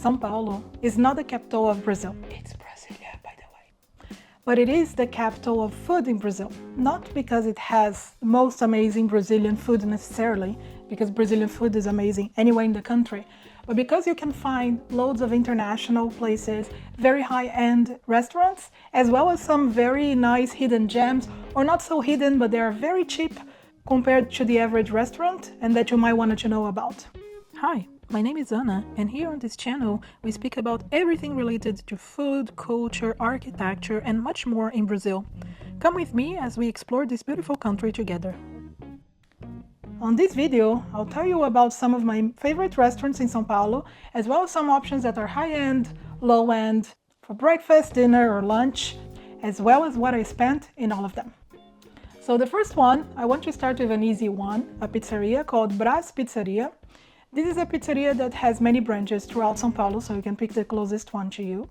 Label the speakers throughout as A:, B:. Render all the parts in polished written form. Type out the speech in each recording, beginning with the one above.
A: Sao Paulo is not the capital of Brazil. It's Brasilia, by the way. But it is the capital of food in Brazil. Not because it has the most amazing Brazilian food necessarily, because Brazilian food is amazing anywhere in the country, but because you can find loads of international places, very high-end restaurants, as well as some very nice hidden gems, or not so hidden, but they are very cheap compared to the average restaurant, and that you might want to know about. Hi, my name is Anna, and here on this channel we speak about everything related to food, culture, architecture, and much more in Brazil. Come with me as we explore this beautiful country together. On this video, I'll tell you about some of my favorite restaurants in Sao Paulo, as well as some options that are high-end, low-end, for breakfast, dinner, or lunch, as well as what I spent in all of them. So the first one, I want to start with an easy one, a pizzeria called Brás Pizzeria. This is a pizzeria that has many branches throughout Sao Paulo, so you can pick the closest one to you.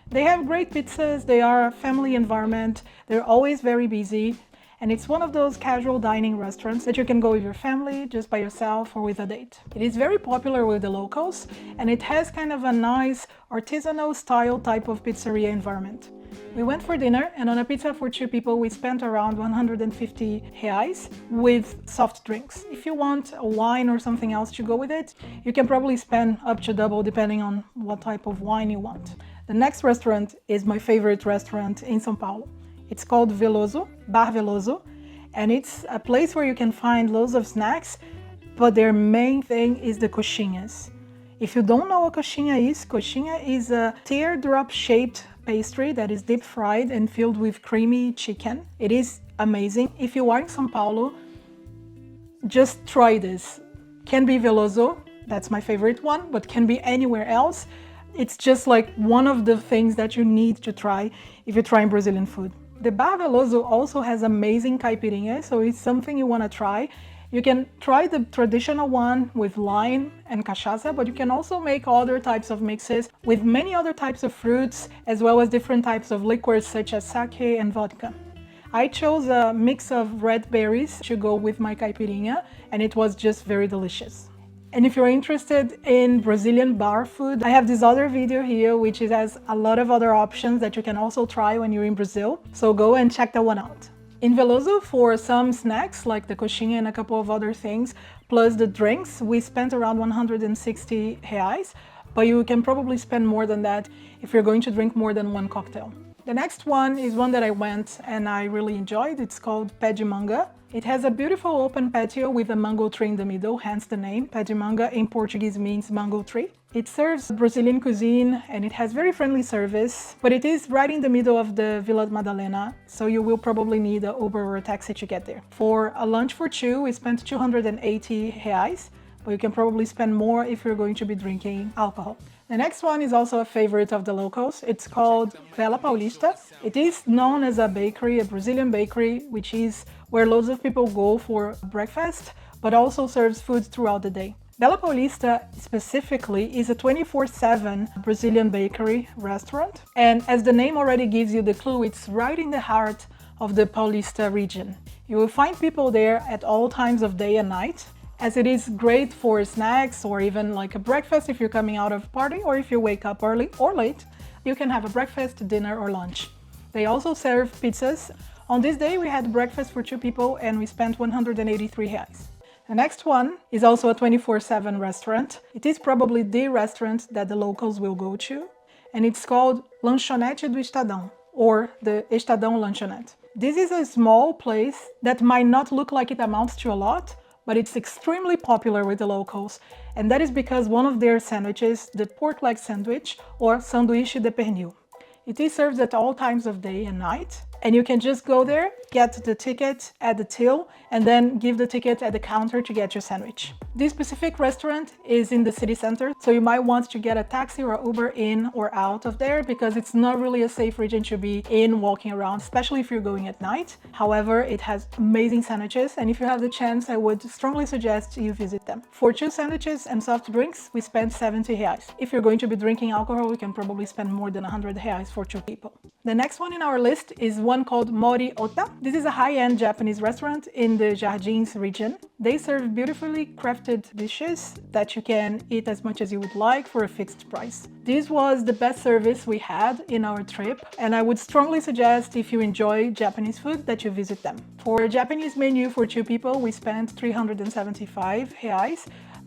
A: They have great pizzas, they are a family environment, they're always very busy, and it's one of those casual dining restaurants that you can go with your family, just by yourself, or with a date. It is very popular with the locals, and it has kind of a nice artisanal style type of pizzeria environment. We went for dinner, and on a pizza for 2 people, we spent around 150 reais with soft drinks. If you want a wine or something else to go with it, you can probably spend up to double depending on what type of wine you want. The next restaurant is my favorite restaurant in Sao Paulo. It's called Veloso, Bar Veloso, and it's a place where you can find loads of snacks, but their main thing is the coxinhas. If you don't know what coxinha is a teardrop-shaped pastry that is deep fried and filled with creamy chicken. It is amazing. If you are in Sao Paulo, just try this. Can be Veloso, that's my favorite one, but can be anywhere else. It's just like one of the things that you need to try if you're trying Brazilian food. The Bar Veloso also has amazing caipirinha, so it's something you want to try. You can try the traditional one with lime and cachaça, but you can also make other types of mixes with many other types of fruits, as well as different types of liquors such as sake and vodka. I chose a mix of red berries to go with my caipirinha, and it was just very delicious. And if you're interested in Brazilian bar food, I have this other video here which has a lot of other options that you can also try when you're in Brazil, so go and check that one out. In Veloso, for some snacks like the coxinha and a couple of other things, plus the drinks, we spent around 160 reais, but you can probably spend more than that if you're going to drink more than one cocktail. The next one is one that I went and I really enjoyed. It's called Pé de Manga. It has a beautiful open patio with a mango tree in the middle, hence the name. Pé de Manga in Portuguese means mango tree. It serves Brazilian cuisine and it has very friendly service, but it is right in the middle of the Vila Madalena, so you will probably need an Uber or a taxi to get there. For a lunch for 2, we spent 280 reais, but you can probably spend more if you're going to be drinking alcohol. The next one is also a favorite of the locals. It's called Vela Paulista. It is known as a bakery, a Brazilian bakery, which is where loads of people go for breakfast, but also serves food throughout the day. Vela Paulista specifically is a 24/7 Brazilian bakery restaurant, and as the name already gives you the clue, it's right in the heart of the Paulista region. You will find people there at all times of day and night, as it is great for snacks or even like a breakfast if you're coming out of party, or if you wake up early or late, you can have a breakfast, dinner, or lunch. They also serve pizzas. On this day we had breakfast for 2 people and we spent 183 reais. The next one is also a 24/7 restaurant. It is probably the restaurant that the locals will go to, and it's called Lanchonete do Estadão, or the Estadão Lanchonete. This is a small place that might not look like it amounts to a lot, but it's extremely popular with the locals, and that is because one of their sandwiches, the pork leg sandwich, or sanduíche de pernil. It is served at all times of day and night, and you can just go there, get the ticket at the till, and then give the ticket at the counter to get your sandwich. This specific restaurant is in the city center, so you might want to get a taxi or Uber in or out of there, because it's not really a safe region to be in walking around, especially if you're going at night. However, it has amazing sandwiches, and if you have the chance, I would strongly suggest you visit them. For 2 sandwiches and soft drinks, we spent 70 reais. If you're going to be drinking alcohol, you can probably spend more than 100 reais for 2 people. The next one in our list is one called Mori Ota. This is a high-end Japanese restaurant in the Jardins region. They serve beautifully crafted dishes that you can eat as much as you would like for a fixed price. This was the best service we had in our trip, and I would strongly suggest, if you enjoy Japanese food, that you visit them. For a Japanese menu for 2 people, we spent 375 reais,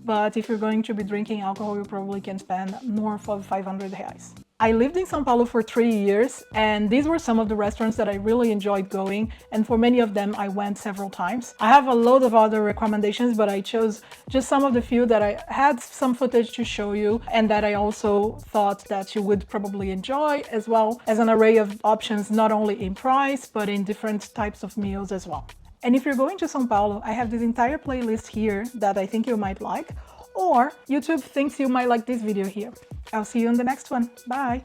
A: but if you're going to be drinking alcohol, you probably can spend north of 500 reais. I lived in Sao Paulo for 3 years, and these were some of the restaurants that I really enjoyed going, and for many of them I went several times. I have a load of other recommendations, but I chose just some of the few that I had some footage to show you, and that I also thought that you would probably enjoy, as well as an array of options not only in price, but in different types of meals as well. And if you're going to Sao Paulo, I have this entire playlist here that I think you might like, or YouTube thinks you might like this video here. I'll see you in the next one. Bye!